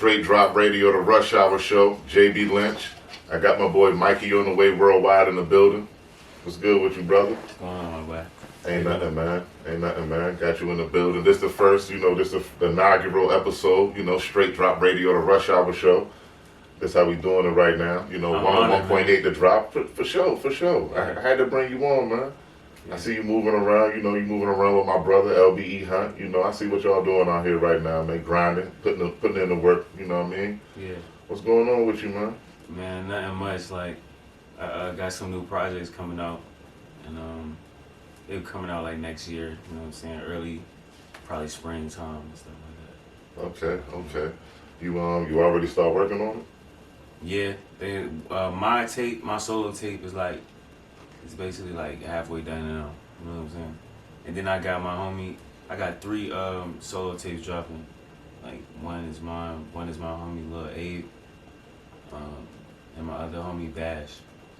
Straight Drop Radio, the Rush Hour Show. JB Lynch. I got my boy Mikey on the way worldwide in the building. What's good with you, brother? What's going on, my boy? Ain't nothing, man. Ain't nothing, man. Got you in the building. This the first, this the inaugural episode, Straight Drop Radio, the Rush Hour Show. That's how we doing it right now. 101.8 the drop. For sure. Yeah. I had to bring you on, man. Yeah. I see you moving around. You moving around with my brother, LBE Hunt. I see what y'all doing out here right now, man. Grinding, putting in the work, you know what I mean? Yeah. What's going on with you, man? Man, nothing much. Like, I got some new projects coming out. And they're coming out like next year, you know what I'm saying? Early, probably springtime and stuff like that. Okay. You already start working on it? Yeah, my solo tape is like, it's basically like halfway done now. You know what I'm saying? And then I got three solo tapes dropping. Like one is my homie Lil Abe, and my other homie Bash.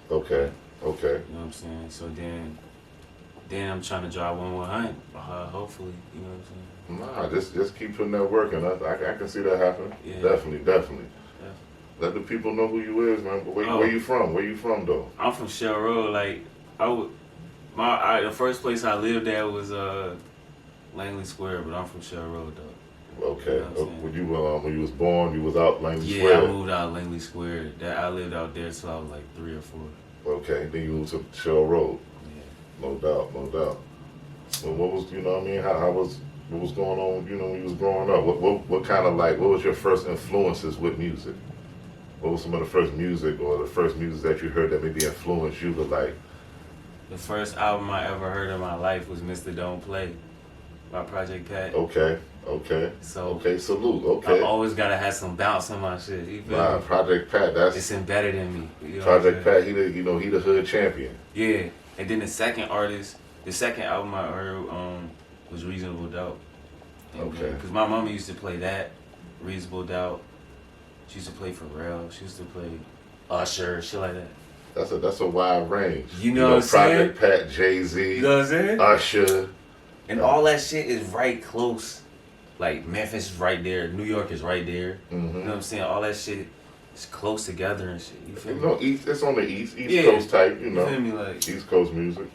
Okay. You know what I'm saying? So then I'm trying to drop one with Hunt. Hopefully, you know what I'm saying? Nah, just keep putting that work in. I can see that happening. Yeah. Definitely. Let the people know who you is, man. But where you from? Where you from, though? I'm from Shell Road. Like, the first place I lived at was Langley Square, but I'm from Shell Road, though. Okay. You know what I'm When you was born, you was out Langley Yeah, Square? I moved out Langley Square. I lived out there till I was like 3 or 4. Okay. Then you moved to Shell Road. Yeah. No doubt. Well, what was, what was going on, when you was growing up? What kind of what was your first influences with music? What was some of the first music or the first music that you heard that maybe influenced you to like? The first album I ever heard in my life was Mr. Don't Play by Project Pat. Okay. So Okay, salute. Okay. I always gotta have some bounce in my shit. You feel Nah, me? Project Pat, It's embedded in me. You know Project what I'm Pat, he the hood champion. Yeah. And then the second album I heard was Reasonable Doubt. Okay. Because my mama used to play that, Reasonable Doubt. She used to play Pharrell. She used to play Usher, shit like that. That's a wide range. You know what I'm saying? Project Pat, Jay-Z, You know what I'm saying? Usher. And all that shit is right close. Like Memphis is right there, New York is right there. Mm-hmm. You know what I'm saying? All that shit is close together and shit. You feel me? It's on the East Yeah. Coast type, You feel me? Like, East Coast music.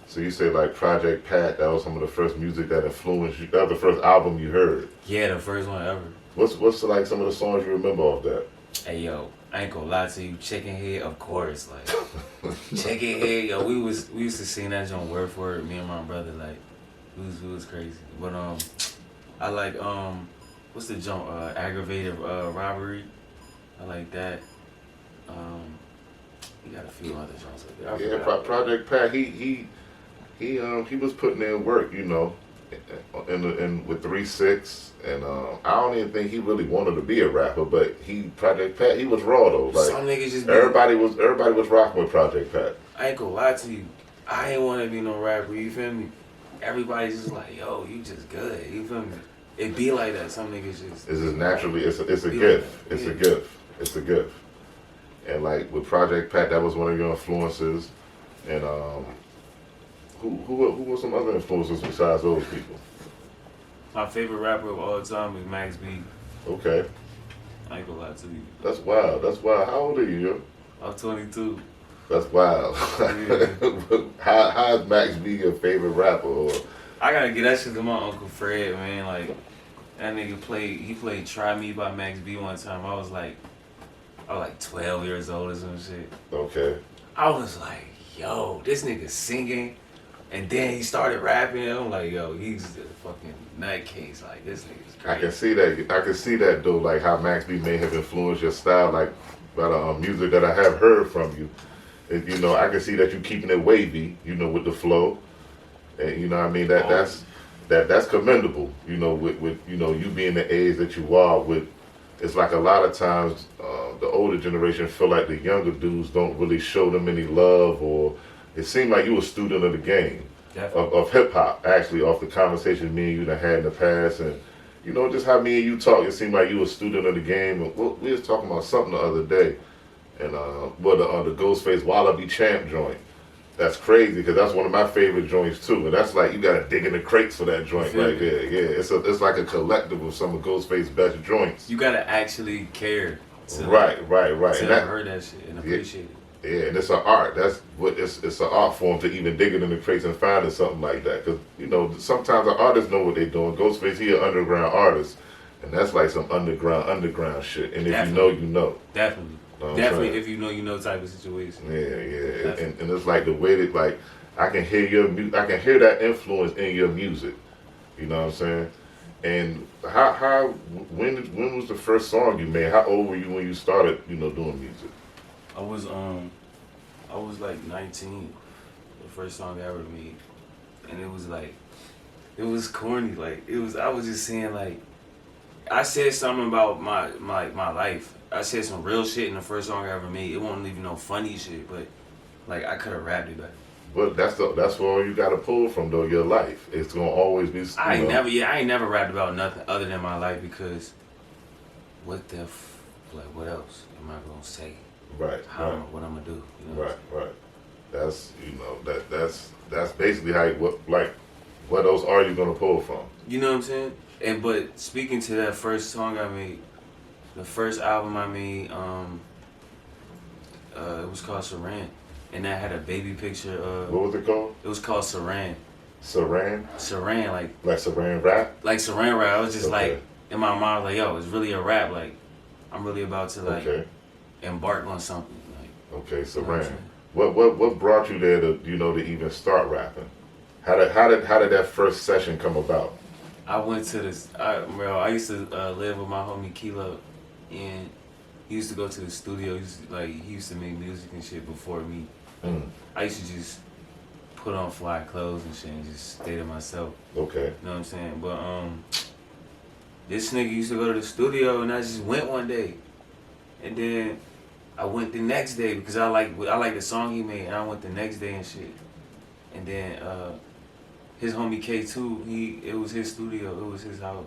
So you say like Project Pat, that was some of the first music that influenced you. That was the first album you heard. yeah, the first one ever. What's like some of the songs you remember off that? Hey yo, I ain't gonna lie to you, Chicken Head, of course, like Chicken Head, yo, we used to sing that joint word for word, me and my brother, like it was crazy. But I like what's the joint? Aggravated robbery. I like that. We got a few other joints like that. Yeah, Project Pat, he was putting in work, in with 3-6, and I don't even think he really wanted to be a rapper, but Project Pat, he was raw though. Like Some niggas just everybody was rocking with Project Pat. I ain't gonna lie to you, I ain't wanna be no rapper. You feel me? Everybody's just like, yo, you just good. You feel me? It be like that. Some niggas just. It's just naturally. It's a Be gift. like that. It's a gift. And like with Project Pat, that was one of your influences. And who were some other influences besides those people? My favorite rapper of all time is Max B. Okay, I ain't gonna lie to you. that's wild. How old are you, yo? I'm 22. That's wild. Yeah. How is Max B your favorite rapper? Or I gotta get that shit to my Uncle Fred, man. Like, that nigga played Try Me by Max B one time. I was like 12 years old or some shit. okay, I was like, yo, this nigga singing. And then he started rapping. I'm like, yo, he's a fucking nutcase. Like, this nigga's crazy. I can see that though. Like how Max B may have influenced your style, like by the music that I have heard from you. I can see that you keeping it wavy, with the flow, and you know what I mean. That's commendable. With you being the age that you are. With it's like a lot of times the older generation feel like the younger dudes don't really show them any love, or it seemed like you were a student of the game of hip hop. Actually, off the conversation me and you done had in the past, and just how me and you talk, it seemed like you were a student of the game. And we was talking about something the other day. And the Ghostface Wallaby Champ joint, That's crazy because that's one of my favorite joints too, and that's like you gotta dig in the crates for that joint feel right me? there. Yeah, it's like a collective of some of Ghostface's best joints. You gotta actually care to Right, to and have heard that shit and yeah, appreciate it. yeah, and it's an art. That's what it's an art form to even digging in the crates and finding something like that. Because you know sometimes the artists know what they're doing. Ghostface, he an underground artist, and that's like some underground shit. And if Definitely. you know. Definitely. Know what I'm Definitely, saying? if you know type of situation. Yeah, Definitely. and it's like the way that like I can hear I can hear that influence in your music. You know what I'm saying? And how when was the first song you made? How old were you when you started doing music? I was like 19, the first song I ever made, and it was like, it was corny. Like I was just saying like, I said something about my life. I said some real shit in the first song I ever made. It wasn't even no funny shit, but like I could have rapped it better. But that's all you got to pull from though. Your life, it's gonna always be. I ain't never rapped about nothing other than my life because what else am I gonna say? Right. What I'm gonna do? You know Right. That's that's basically how what else are you gonna pull from? You know what I'm saying? And but speaking to that first song I made, the first album I made, it was called Saran, and that had a baby picture of. What was it called? It was called Saran. Saran. Saran, Like Saran rap. like Saran rap. I was just Okay. like in my mind, like yo, it's really a rap. Like I'm really about to like Okay. embark on something. Like Okay. you know what I'm Saran. saying? What brought you there to to even start rapping? How did that first session come about? I went to this. I used to live with my homie Kilo, and he used to go to the studio. He used to make music and shit before me. Mm. I used to just put on fly clothes and shit and just stay to myself. Okay. You know what I'm saying? But this nigga used to go to the studio, and I just went one day, and then I went the next day because I like the song he made, and I went the next day and shit, and then his homie K2, it was his studio, it was his house,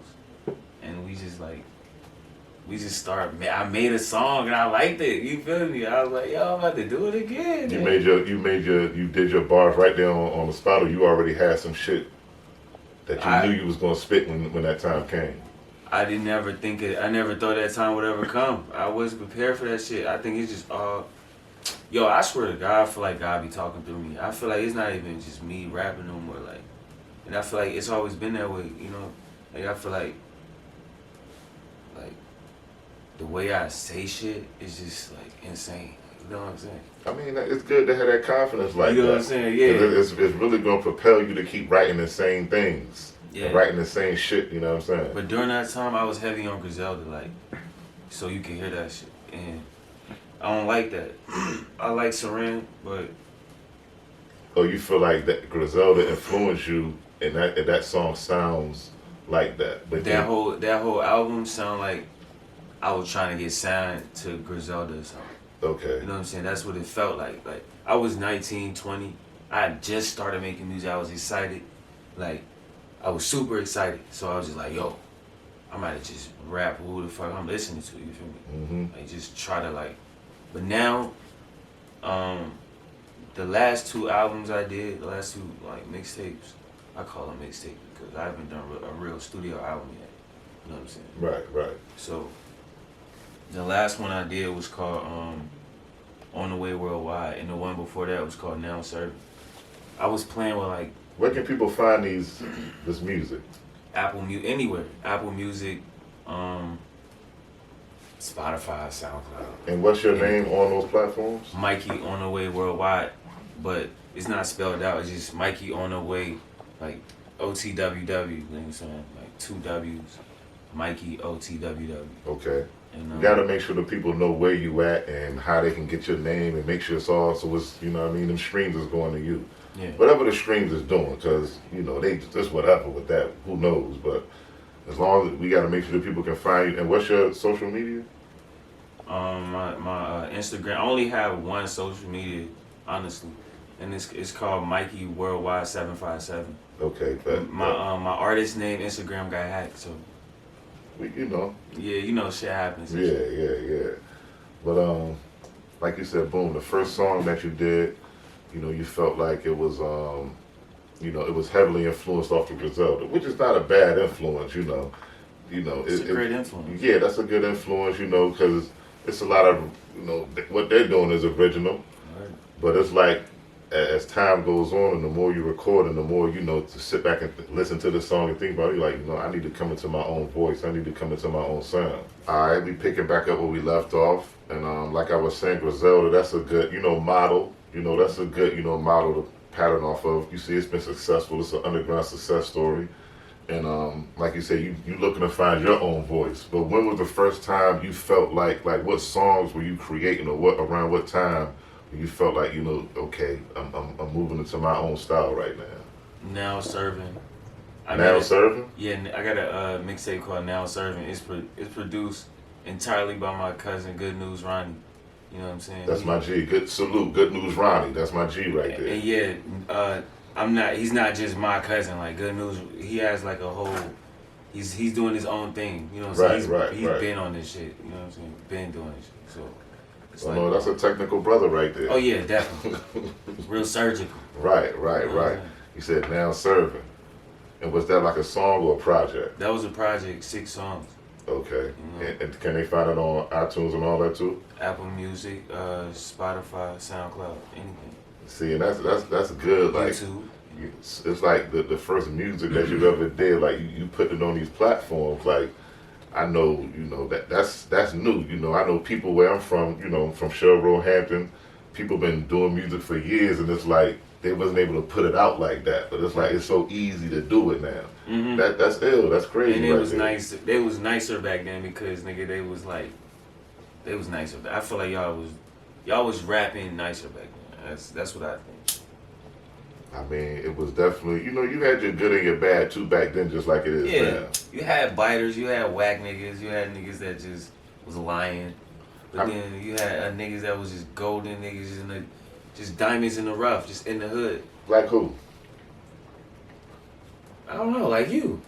and we just started. I made a song and I liked it. You feel me? I was like, yo, I'm about to do it again. You man. you did your bars right there on the spot, or you already had some shit that you knew you was gonna spit when that time came. I didn't ever think it. I never thought that time would ever come. I wasn't prepared for that shit. I think it's just all. Yo, I swear to God, I feel like God be talking through me. I feel like it's not even just me rapping no more. Like, and I feel like it's always been that way. You know, like I feel like the way I say shit is just like insane. You know what I'm saying? I mean, it's good to have that confidence like that. You know what I'm saying? 'Cause Yeah. it's really gonna propel you to keep writing the same things, Yeah. and writing the same shit. You know what I'm saying? But during that time, I was heavy on Griselda, like, so you can hear that shit. And I don't like that. I like Saran, but Or you feel like that Griselda influenced you, and that song sounds like that. But that whole album sound like I was trying to get signed to Griselda or something. okay, You know what I'm saying? That's what it felt like. Like, I was 19, 20. I had just started making music. I was excited. Like, I was super excited. So I was just like, yo, I might have just rap who the fuck I'm listening to. You feel me? mm-hmm. Like, just try to, like. But now, the last two albums I did, the last two, like, mixtapes, I call them mixtapes because I haven't done a real studio album yet. You know what I'm saying? Right. So, the last one I did was called On the Way Worldwide, and the one before that was called Now Serving. I was playing with like Where can people find this music? Apple Music, anywhere. Apple Music, Spotify, SoundCloud. And what's your name on those platforms? Mikey On the Way Worldwide, but it's not spelled out. It's just Mikey On the Way, like OTWW. You know what I'm saying? Like 2 W's. Mikey OTWW. Okay. And, You gotta make sure the people know where you at and how they can get your name and make sure it's all so it's them streams is going to you. Yeah. Whatever the streams is doing, because they just whatever with that, who knows? But as long as we gotta make sure that people can find you. And what's your social media? My Instagram. I only have one social media, honestly, and it's called Mikey Worldwide 757. Okay, but My artist name Instagram got hacked, so yeah, shit happens. and shit. yeah. But like you said, boom, the first song that you did, you know, you felt like it was, you know, it was heavily influenced off of Griselda, which is not a bad influence, you know. You know, It's a great influence. yeah, that's a good influence, you know, because it's a lot of, you know, what they're doing is original, Right. but it's like as time goes on and the more you record and the more, you know, to sit back and listen to the song and think about it, you're like, you know, I need to come into my own voice. I need to come into my own sound. All right, we picking back up where we left off. And like I was saying, Griselda, that's a good, you know, model. You know, that's a good, you know, model to pattern off of. You see, it's been successful. It's an underground success story. And like you said, you looking to find your own voice. But when was the first time you felt like what songs were you creating, or what around what time you felt like, you know, okay, I'm moving into my own style right now? Now Serving. Now Serving? Yeah, I got a mixtape called Now Serving. It's produced entirely by my cousin, Good News Ronnie. You know what I'm saying? That's my G. Good salute. Good News Ronnie. That's my G right there. And yeah, he's not just my cousin. Like Good News, he has like a whole. He's doing his own thing. You know what I'm saying? He's been on this shit. You know what I'm saying? Been doing this shit. So. Oh, no, that's a technical brother right there. Oh yeah, definitely. Real surgical. Right. You said Now Serving. And was that like a song or a project? That was a project, 6 songs. Okay. And can they find it on iTunes and all that too? Apple Music, Spotify, SoundCloud, anything. See, and that's good. Like YouTube. It's like the first music that you ever did. Like you put it on these platforms. Like I know, you know, that's new. You know, I know people where I'm from. You know, I'm from Sherwood, Hampton. People been doing music for years, and it's like they wasn't able to put it out like that. But it's like it's so easy to do it now. Mm-hmm. That's ill. That's crazy. And it right was there. nice. They was nicer back then because nigga, they was nicer. I feel like y'all was rapping nicer back then. That's what I think. I mean, it was definitely, you know, you had your good and your bad too back then, just like it is Yeah, now. you had biters, you had whack niggas, you had niggas that just was lying, but then you had niggas that was just golden niggas, just diamonds in the rough, just in the hood. Like who? I don't know, like you.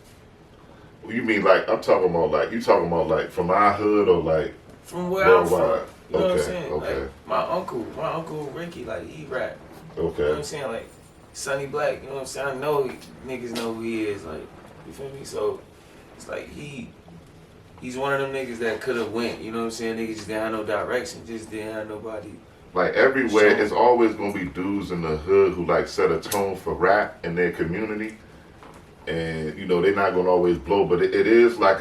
You mean like I'm talking about like you talking about like from our hood or like From where worldwide? I'm from. You know what I'm Okay, saying? okay. Like, my uncle Ricky, like he rap. You know what Okay. I'm saying? Like Sonny Black, you know what I'm saying? I know niggas know who he is, like, you feel me? So it's like he's one of them niggas that could have went, you know what I'm saying? Niggas just didn't have no direction, just didn't have nobody. Like everywhere, Sure. it's always gonna be dudes in the hood who like set a tone for rap in their community, and you know they're not gonna always blow, but it is like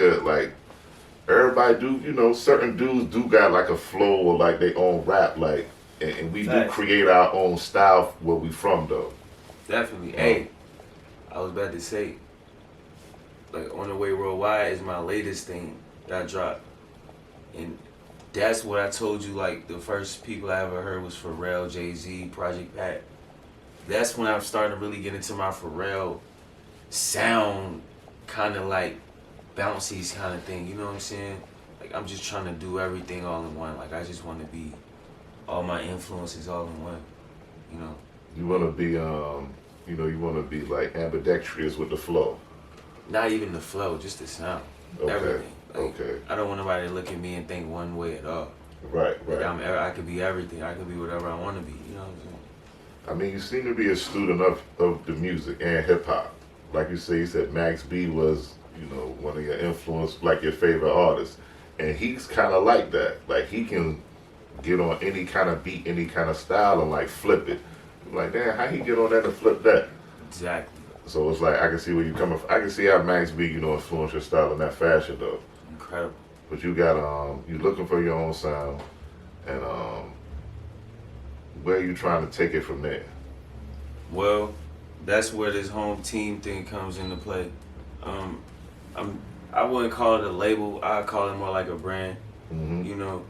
everybody do, you know, certain dudes do got like a flow or like their own rap, like, and we Facts. do create our own style where we from though. Definitely. Hey, I was about to say, like, On the Way Worldwide is my latest thing that I dropped. And that's what I told you, like, the first people I ever heard was Pharrell, Jay-Z, Project Pat. That's when I'm starting to really get into my Pharrell sound, kind of like bouncy kind of thing, you know what I'm saying? Like, I'm just trying to do everything all in one. Like, I just want to be all my influences all in one, you know? You wanna be, you know, you wanna be like ambidextrous with the flow. Not even the flow, just the sound. Okay. Everything. Like, Okay. I don't want nobody to look at me and think one way at all. Right. Like, I could be everything. I could be whatever I want to be. You know what I'm saying? I mean, you seem to be a student of the music and hip hop. Like you said Max B was, you know, one of your influence, like your favorite artist. And he's kind of like that. Like he can get on any kind of beat, any kind of style and like flip it. I'm like, damn, how he get on that and flip that? Exactly. So it's like, I can see where you coming from. I can see how Max B, you know, influenced your style in that fashion though. Incredible. But you got, you looking for your own sound. And where are you trying to take it from there? Well, that's where this home team thing comes into play. I wouldn't call it a label. I'd call it more like a brand. Mm-hmm. You know,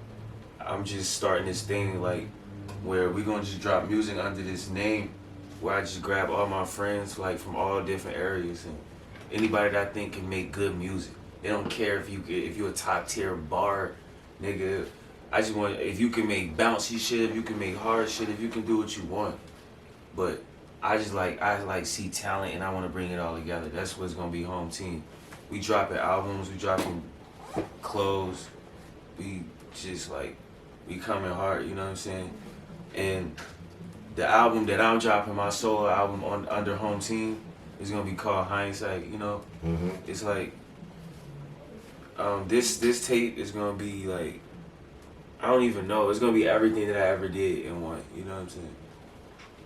I'm just starting this thing like where we're gonna just drop music under this name, where I just grab all my friends like from all different areas and anybody that I think can make good music. They don't care if you're a top tier bar, nigga. I just want if you can make bouncy shit, if you can make hard shit, if you can do what you want. But I see talent and I want to bring it all together. That's what's gonna be home team. We dropping albums, we dropping clothes, we just like we coming hard. You know what I'm saying? And the album that I'm dropping, my solo album on under Home Team, is gonna be called Hindsight. You know, Mm-hmm. it's like this tape is gonna be like, I don't even know. It's gonna be everything that I ever did in one. You know what I'm saying?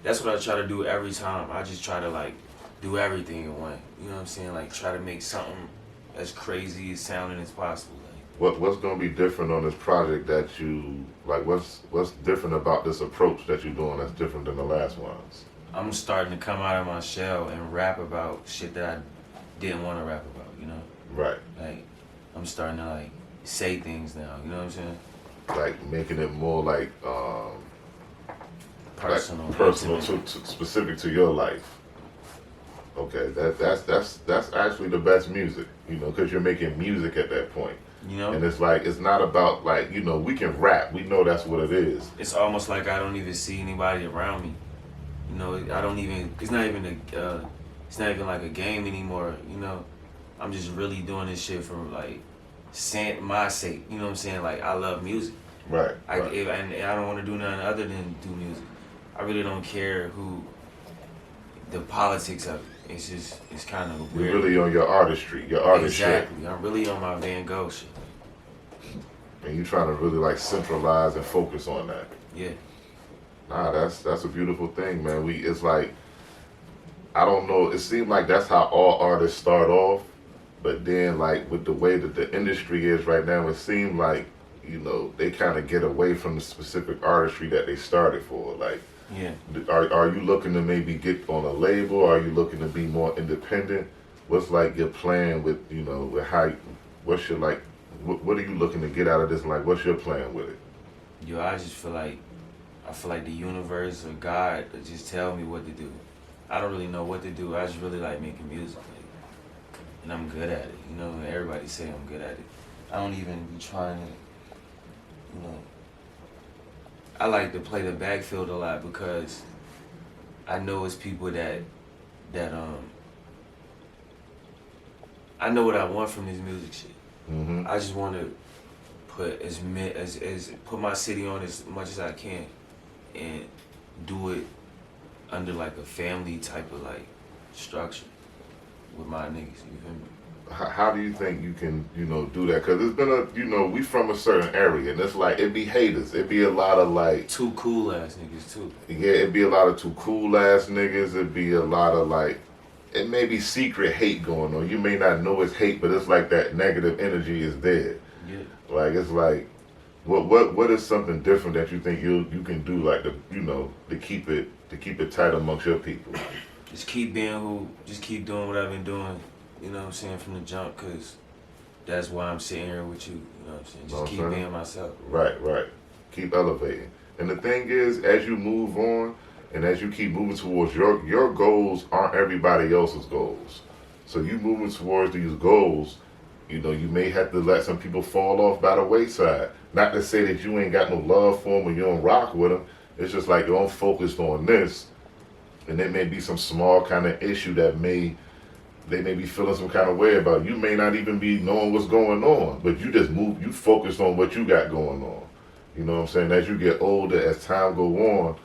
That's what I try to do every time. I just try to like do everything in one. You know what I'm saying? Like try to make something as crazy as sounding as possible. Like, What's gonna be different on this project that you like? What's different about this approach that you're doing that's different than the last ones? I'm starting to come out of my shell and rap about shit that I didn't want to rap about. You know? Right. Like I'm starting to like say things now. You know what I'm saying? Like making it more like Personal, like personal intimate. to specific to your life. Okay, that's actually the best music, you know, because you're making music at that point. You know? And it's like it's not about like, you know, we can rap, we know that's what it is. It's almost like I don't even see anybody around me. You know, I don't even. It's not even it's not even like a game anymore. You know, I'm just really doing this shit for like my sake. You know what I'm saying? Like I love music. Right. And I don't want to do nothing other than do music. I really don't care who the politics of it. It's kind of You're weird. really on your artistry, your artist shit. Exactly. I'm really on my Van Gogh shit. And you're trying to really like centralize and focus on that. Yeah. Nah, that's a beautiful thing, man. It's like I don't know, it seems like that's how all artists start off, but then like with the way that the industry is right now, it seems like, you know, they kind of get away from the specific artistry that they started for. Like, Yeah. are you looking to maybe get on a label? Are you looking to be more independent? What's like your plan with, you know, with how, what's your like, what are you looking to get out of this? And like, what's your plan with it? Yo, I feel like the universe or God just tell me what to do. I don't really know what to do. I just really like making music, like, and I'm good at it. You know, everybody say I'm good at it. I don't even be trying to, you know. I like to play the backfield a lot because I know it's people that I know what I want from this music shit. Mm-hmm. I just want to put put my city on as much as I can, and do it under like a family type of like structure with my niggas. You feel me? How do you think you can, you know, do that? Because it's been you know, we from a certain area, and it's like, it be haters. It be a lot of like, Too cool ass niggas too. yeah, it be a lot of too cool ass niggas. It be a lot of like, it may be secret hate going on. You may not know it's hate, but it's like that negative energy is there. Yeah. Like, it's like, what is something different that you think you can do, like, to, you know, to keep it tight amongst your people? Just keep keep doing what I've been doing, you know what I'm saying, from the jump, because that's why I'm sitting here with you, you know what I'm saying? Just keep being myself. Right. Keep elevating. And the thing is, as you move on, and as you keep moving towards your goals aren't everybody else's goals. So you moving towards these goals, you know, you may have to let some people fall off by the wayside. Not to say that you ain't got no love for them or you don't rock with them. It's just like you're focused on this, and there may be some small kind of issue that they may be feeling some kind of way about. You may not even be knowing what's going on, but you just you focused on what you got going on. You know what I'm saying? As you get older, as time go on,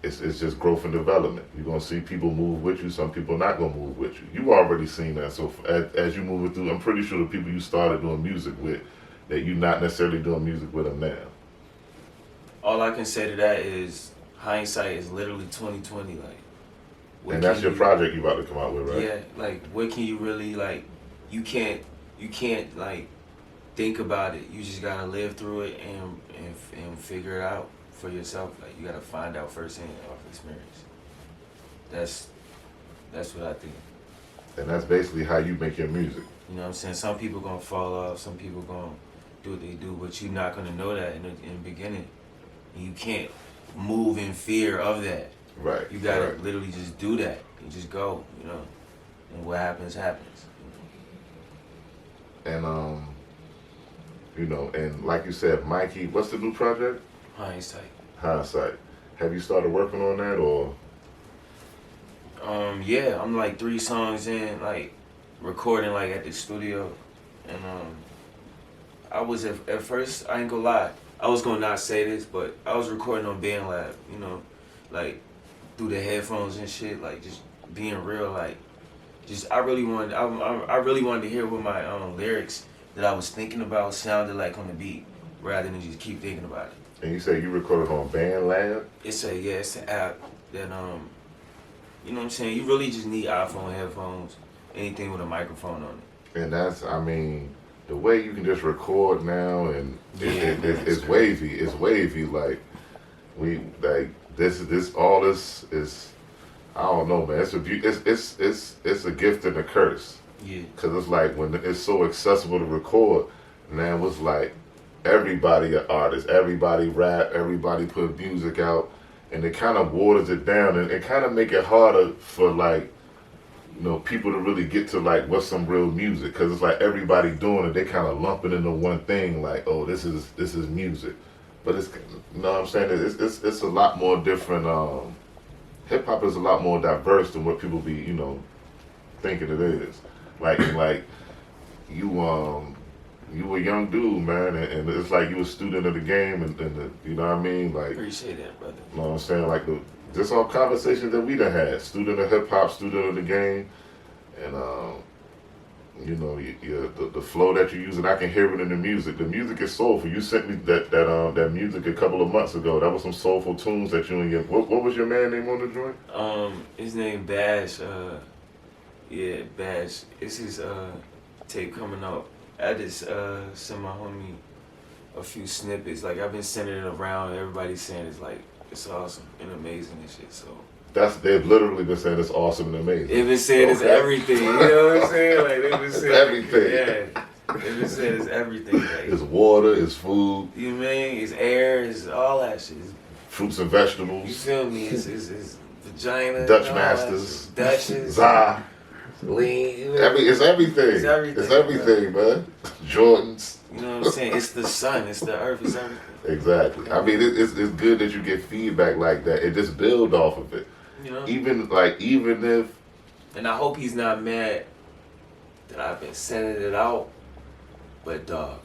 it's just growth and development. You're gonna see people move with you. Some people not gonna move with you. You already seen that. So as you move it through, I'm pretty sure the people you started doing music with, that you're not necessarily doing music with them now. All I can say to that is hindsight is literally 2020. Like, And that's your project you about to come out with, right? Yeah. Like, what can you really like? You can't like think about it. You just gotta live through it and figure it out for yourself. Like, you gotta find out firsthand off experience. That's what I think. And that's basically how you make your music. You know what I'm saying? Some people gonna fall off. Some people gonna do what they do, but you're not gonna know that in the beginning. And you can't move in fear of that. Right. You gotta right. literally just do that. You just go, you know. And what happens, happens. And you know, and like you said, Mikey, what's the new project? Hindsight. Hindsight. Have you started working on that, or? Yeah, I'm like 3 songs in, like recording like at the studio, and I was at first, I ain't gonna lie, I was gonna not say this, but I was recording on BandLab, you know, like through the headphones and shit, like just being real, like just I really wanted to hear what my lyrics that I was thinking about sounded like on the beat, rather than just keep thinking about it. And you say you recorded on BandLab? It's an app that you know what I'm saying. You really just need iPhone headphones, anything with a microphone on it. And that's, I mean, the way you can just record now, and it's crazy. wavy. It's wavy. Like all this is. I don't know, man. It's a gift and a curse. Yeah. Cause it's like when it's so accessible to record, now it's like everybody an artist, everybody rap, everybody put music out, and it kind of waters it down, and it kind of make it harder for like, you know, people to really get to like what's some real music. Cause it's like everybody doing it, they kind of lump it into one thing, like, oh, this is music, but it's, you know what I'm saying? It's a lot more different. Hip hop is a lot more diverse than what people be, you know, thinking it is. Like you a young dude, man, and it's like you a student of the game, and you know what I mean? Like, Appreciate that, brother. you know what I'm saying? Like just all conversations that we done had. Student of hip hop, student of the game, and you know, the flow that you use, and I can hear it in the music. The music is soulful. You sent me that music a couple of months ago. That was some soulful tunes that you and your what was your man name on the joint? His name Bash. Yeah, Bash. It's his tape coming out. I just sent my homie a few snippets. Like I've been sending it around. Everybody's saying it's awesome and amazing and shit. So They've literally been saying it's awesome and amazing. they've been saying it's everything. You know what I'm saying? Like they've been saying everything. Yeah, they've been saying it's everything. Like, It's water, it's food, you mean it's air, it's all that shit. fruits and You vegetables, feel me? It's vagina, Dutch and all that Masters, shit. Dutches, za. lean. You know, It's everything. It's everything, It's everything, man. Jordans. you know what I'm saying? It's the sun, it's the earth, it's everything. Exactly. I mean, it's good that you get feedback like that. It just build off of it. You know? Even if And I hope he's not mad that I've been sending it out. But dog,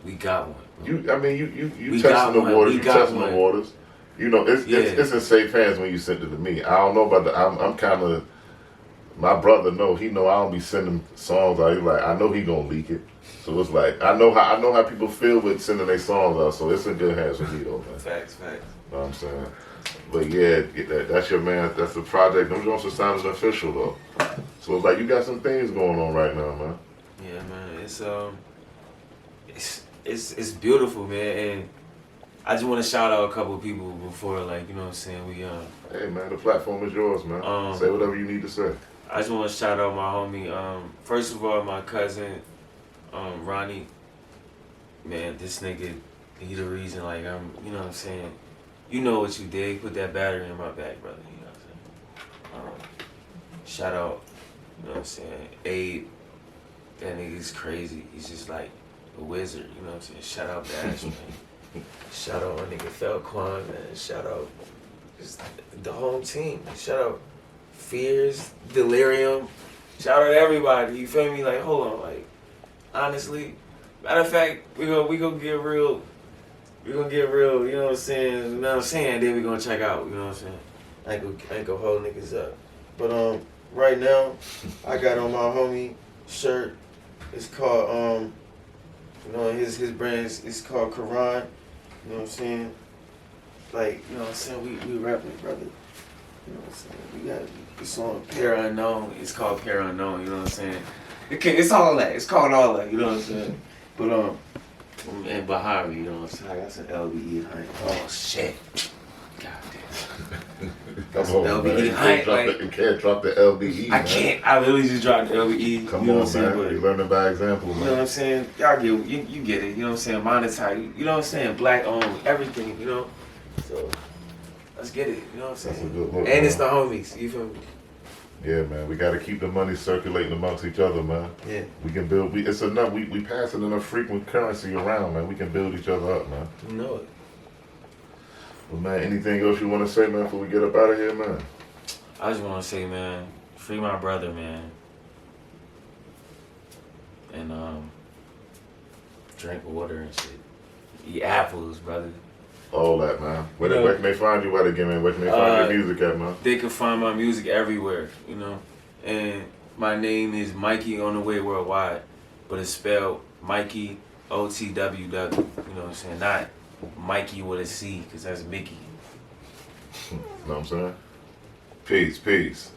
we got one. Bro. you We testing got the one. waters, We you got testing one. the waters. You know, it's in safe hands when you send it to me. I don't know about I'm kind of, my brother he know I don't be sending songs out. He's like, I know he gonna leak it. So it's like I know how people feel with sending their songs out. So it's in good hands with me though, man. Facts. You know what I'm saying? But yeah, that's your man. That's the project. Them joints are sounding official though. So it's like you got some things going on right now, man. Yeah, man. It's beautiful, man. And I just want to shout out a couple of people before, like, you know what I'm saying? Hey man, the platform is yours, man. Say whatever you need to say. I just want to shout out my homie. First of all, my cousin, Ronnie. Man, this nigga, he the reason, like, you know what I'm saying? You know what you did. Put that battery in my back, brother. You know what I'm saying? Shout out, you know what I'm saying? Abe. That nigga's crazy. He's just like a wizard, you know what I'm saying? Shout out Bash, man. Shout out my nigga Felquan, man. Shout out just the home team. Shout out Fears, Delirium. Shout out everybody. You feel me? Like, hold on, like, honestly. Matter of fact, we gonna get real. We gonna get real, you know what I'm saying? You know what I'm saying? Then we gonna check out, you know what I'm saying? I ain't gonna hold niggas up. But right now, I got on my homie shirt. It's called you know, his brand is called Quran. You know what I'm saying? Like, you know what I'm saying? We rapping, brother. You know what I'm saying? We got this song Pair Unknown. It's called Pair Unknown, you know what I'm saying? It's all that. It's called all that, you know what I'm saying? But and Bahari, you know what I'm saying? I got some LBE behind. Oh shit. God damn. Come on, LBE man. You can't drop the LBE. I man. can't. I literally just dropped the LBE. Come you know on, what I'm saying? man. But, You learning by example, man. you know what I'm saying? Y'all get you get it. You know what I'm saying? Monetize. You know what I'm saying? Black owned. Everything. You know. So let's get it. You know what I'm saying? That's a good look, and man. it's the homies. You feel me? Yeah, man. We got to keep the money circulating amongst each other, man. Yeah. We can build. It's enough. We passing enough frequent currency around, man. We can build each other up, man. You know it. Well, man, anything else you want to say, man, before we get up out of here, man? I just want to say, man, free my brother, man. And drink water and shit. Eat apples, brother. All that, man. Where, You know, where can they find you at again, man? Where can they find your music at, man? They can find my music everywhere, you know. And my name is Mikey on the Way Worldwide, but it's spelled Mikey OTWW. You know what I'm saying? Not Mikey with a C, because that's Mickey. You know what I'm saying? Peace, peace.